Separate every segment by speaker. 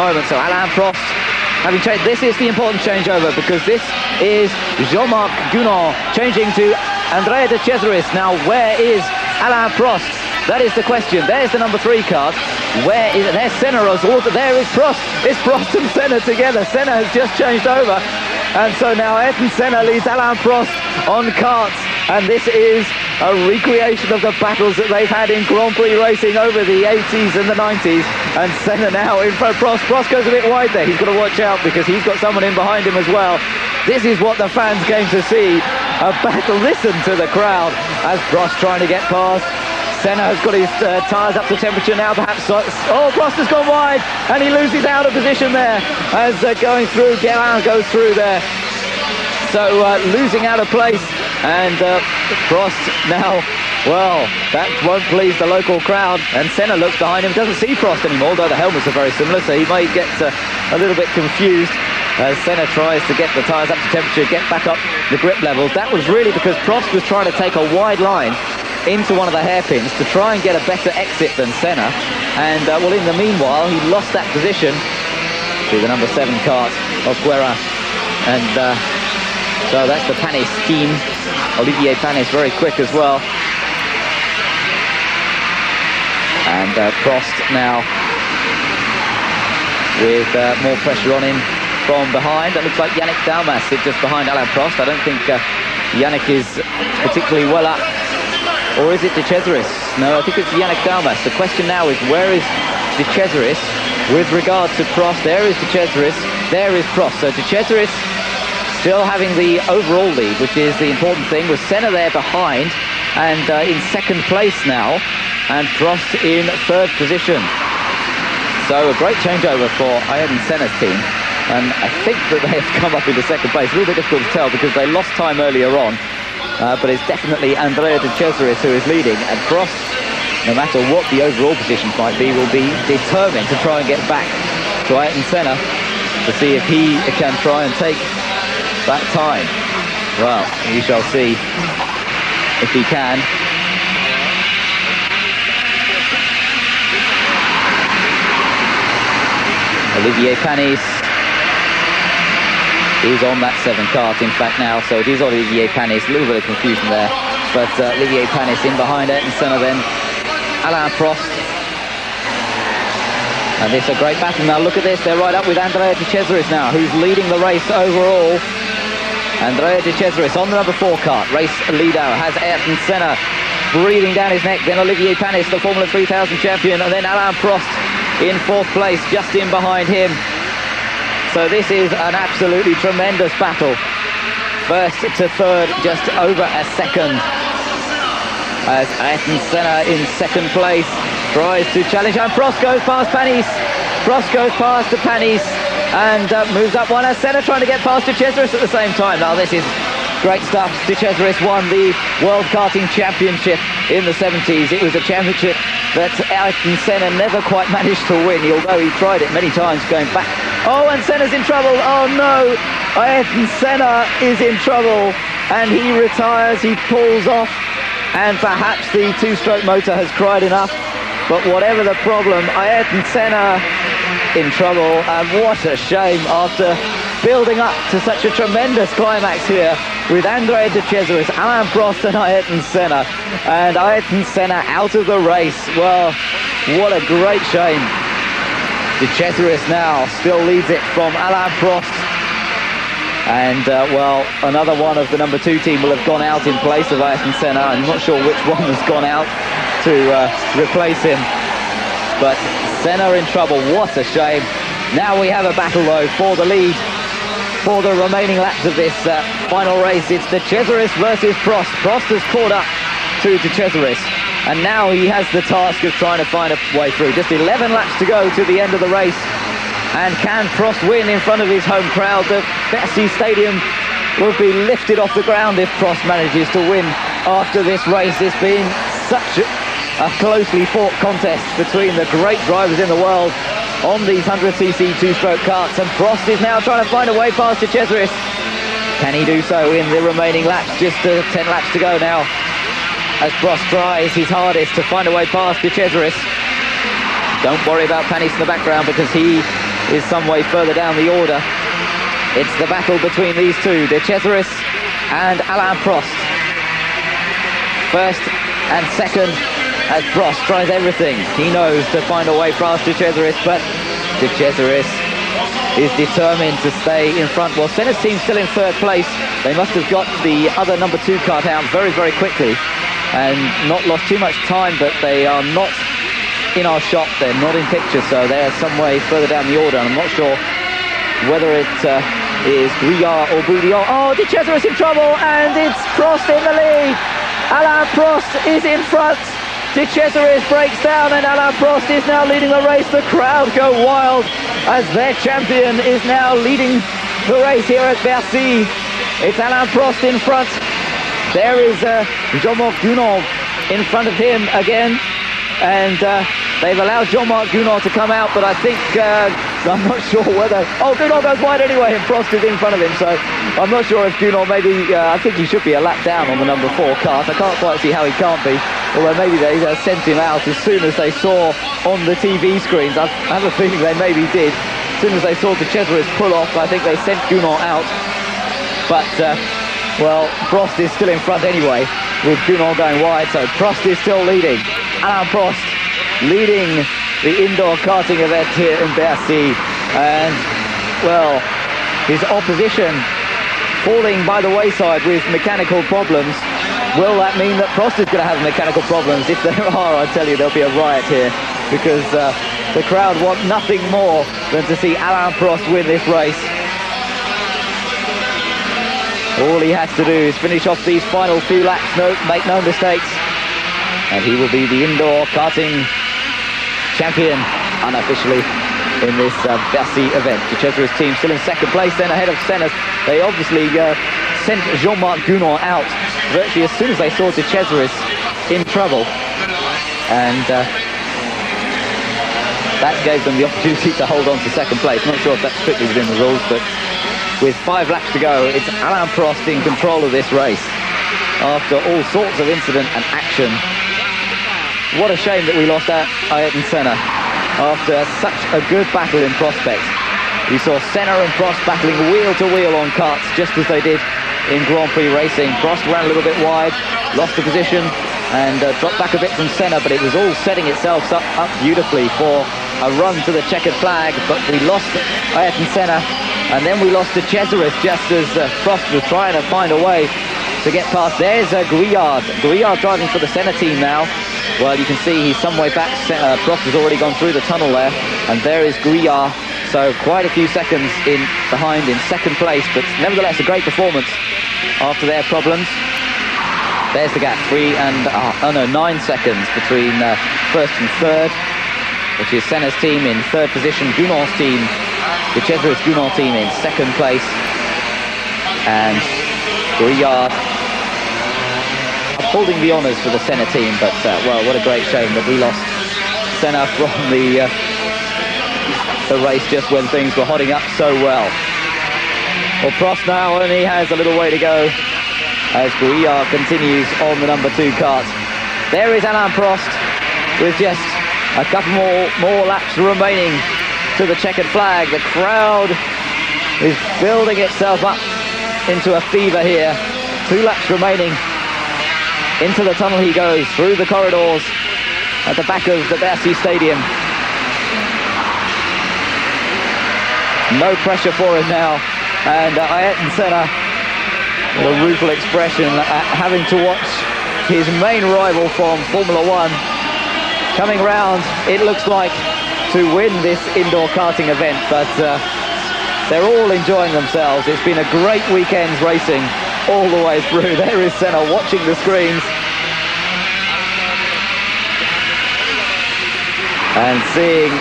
Speaker 1: moment. So Alain Prost having changed. This is the important changeover because this is Jean-Marc Gunon changing to Andrea de Cesaris. Now, where is Alain Prost? That is the question. There's the number 3 card. Where is it? There's Senna. There is Prost. It's Prost and Senna together. Senna has just changed over. And so now Ayrton Senna leads Alain Prost on karts. And this is a recreation of the battles that they've had in Grand Prix racing over the 80s and the 90s. And Senna now in front of Prost. Prost goes a bit wide there. He's got to watch out because he's got someone in behind him as well. This is what the fans came to see. A battle. Listen to the crowd as Prost trying to get past. Senna has got his tyres up to temperature now, perhaps. Oh, Prost has gone wide, and he loses out of position there as going through. Alain goes through there. So losing out of place, and Prost now, well, that won't please the local crowd. And Senna looks behind him, doesn't see Prost anymore, though the helmets are very similar, so he may get a little bit confused as Senna tries to get the tyres up to temperature, get back up the grip levels. That was really because Prost was trying to take a wide line into one of the hairpins to try and get a better exit than Senna, and well, in the meanwhile he lost that position to the number 7 kart of Guerra, and so that's the Panis team. Olivier Panis very quick as well, and Prost now with more pressure on him from behind. It looks like Yannick Dalmas is just behind Alain Prost. I don't think Yannick is particularly well up. Or is it de Cesaris? No, I think it's Yannick Dalmas. The question now is, where is de Cesaris with regard to Prost? There is de Cesaris, there is Prost. So de Cesaris still having the overall lead, which is the important thing, with Senna there behind and in 2nd place now, and Prost in 3rd position. So a great changeover for Ayrton Senna's team, and I think that they have come up into 2nd place. A little bit difficult to tell because they lost time earlier on. But it's definitely Andrea de Cesaris who is leading, and Prost, no matter what the overall positions might be, will be determined to try and get back to Ayrton Senna to see if he can try and take that time. Well, we shall see if he can. Olivier Panis is on that 7 kart, in fact, now, so it is Olivier Panis. A little bit of confusion there, but Olivier Panis in behind Ayrton Senna, then Alain Prost. And this is a great battle now. Look at this, they're right up with Andrea de Cesaris now, who's leading the race overall. Andrea de Cesaris on the number 4 kart, race leader, has Ayrton Senna breathing down his neck, then Olivier Panis, the Formula 3000 champion, and then Alain Prost in 4th place, just in behind him. So this is an absolutely tremendous battle. 1st to 3rd, just over a second. As Ayrton Senna in 2nd place tries to challenge, and Prost goes past Panis. Prost goes past Panis and moves up one, as Senna trying to get past de Cesaris at the same time. Now this is great stuff. De Cesaris won the World Karting Championship in the 70s. It was a championship that Ayrton Senna never quite managed to win, although he tried it many times going back. Oh, and Senna's in trouble. Oh no, Ayrton Senna is in trouble, and he retires, he pulls off, and perhaps the 2-stroke motor has cried enough. But whatever the problem, Ayrton Senna in trouble, and what a shame after building up to such a tremendous climax here with Andrea de Cesaris, Alain Prost and Ayrton Senna, and Ayrton Senna out of the race. Well, what a great shame. De Cesaris now still leads it from Alain Prost, and well, another one of the number 2 team will have gone out in place of Ayrton Senna. I'm not sure which one has gone out to replace him, but Senna in trouble. What a shame. Now we have a battle though for the lead for the remaining laps of this final race. It's de Cesaris versus Prost. Prost has caught up to de Cesaris, and now he has the task of trying to find a way through. Just 11 laps to go to the end of the race, and can Prost win in front of his home crowd? The Bercy Stadium will be lifted off the ground if Prost manages to win after this race. It's been such a closely fought contest between the great drivers in the world on these 100cc 2-stroke karts, and Prost is now trying to find a way past de Cesaris. Can he do so in the remaining laps? Just 10 laps to go now, as Prost tries his hardest to find a way past de Cesaris. Don't worry about Panis in the background, because he is some way further down the order. It's the battle between these two, De Cesaris and Alain Prost. First and second, as Prost tries everything he knows to find a way past De Cesaris, but De Cesaris is determined to stay in front. Well, Senna's team's still in third place. They must have got the other number 2 kart out very, very quickly and not lost too much time, but they are not in our shot. They're not in picture, so they're some way further down the order, and I'm not sure whether it is Guyard or Boudillon. Oh, De Cesaris in trouble, and it's Prost in the lead. Alain Prost is in front. De Cesaris breaks down, and Alain Prost is now leading the race. The crowd go wild as their champion is now leading the race here at Bercy. It's Alain Prost in front. There is Jean-Marc Gounod in front of him again, and they've allowed Jean-Marc Gounod to come out, but I think I'm not sure whether... Oh, Gounod goes wide anyway, and Prost is in front of him, so I'm not sure if Gounod maybe... I think he should be a lap down on the number 4 kart. I can't quite see how he can't be, although maybe they sent him out as soon as they saw on the TV screens. I have a feeling they maybe did. As soon as they saw De Cesaris pull off, I think they sent Gounod out. But, well, Prost is still in front anyway, with Gounod going wide, so Prost is still leading. Alain Prost leading the indoor karting event here in Bercy, and, well, his opposition falling by the wayside with mechanical problems. Will that mean that Prost is going to have mechanical problems? If there are, I tell you, there'll be a riot here, because the crowd want nothing more than to see Alain Prost win this race. All he has to do is finish off these final few laps, make no mistakes, and he will be the indoor karting champion unofficially in this Bercy event. De Cesaris' team still in second place, then ahead of Senna. They obviously sent Jean-Marc Gounod out virtually as soon as they saw De Cesaris in trouble, and that gave them the opportunity to hold on to second place. Not sure if that's strictly within the rules, but with 5 laps to go, it's Alain Prost in control of this race after all sorts of incident and action. What a shame that we lost Ayrton Senna after such a good battle in prospect. We saw Senna and Prost battling wheel to wheel on karts, just as they did in Grand Prix racing. Prost ran a little bit wide, lost the position, and dropped back a bit from Senna, but it was all setting itself up beautifully for a run to the checkered flag. But we lost Ayrton Senna, and then we lost De Cesaris just as Prost was trying to find a way to get past. There's Guyard. Guyard driving for the Senna team now. Well, you can see he's some way back. Prost has already gone through the tunnel there, and there is Guyard. So quite a few seconds behind in second place, but nevertheless a great performance after their problems. There's the gap, 9 seconds between first and third, which is Senna's team in third position, Gounod's team, De Cesaris Gounod team in second place, and Guyard holding the honours for the Senna team. But well, what a great shame that we lost Senna from the race just when things were hotting up so well. Well, Prost now only has a little way to go as Guyard continues on the number 2 kart. There is Alain Prost with just a couple more laps remaining to the checkered flag. The crowd is building itself up into a fever here. 2 laps remaining. Into the tunnel he goes, through the corridors at the back of the Bercy Stadium. No pressure for him now, and Ayrton Senna with a rueful expression at having to watch his main rival from Formula 1 coming round, it looks like, to win this indoor karting event. But they're all enjoying themselves. It's been a great weekend racing all the way through. There is Senna watching the screens and seeing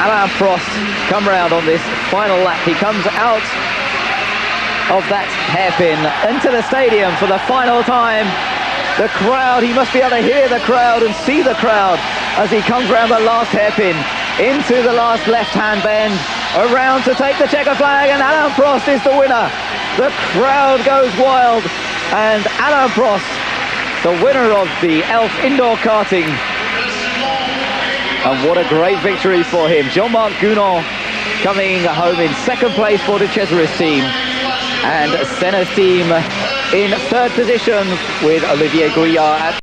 Speaker 1: Alain Prost come round on this final lap. He comes out of that hairpin into the stadium for the final time. The crowd, he must be able to hear the crowd and see the crowd as he comes round the last hairpin into the last left-hand bend, around to take the checker flag, and Alain Prost is the winner. The crowd goes wild, and Alain Prost, the winner of the ELF Indoor Karting. And what a great victory for him. Jean-Marc Gounod coming home in second place for De Cesaris' team, and Senna's team in third position with Olivier Gouillard at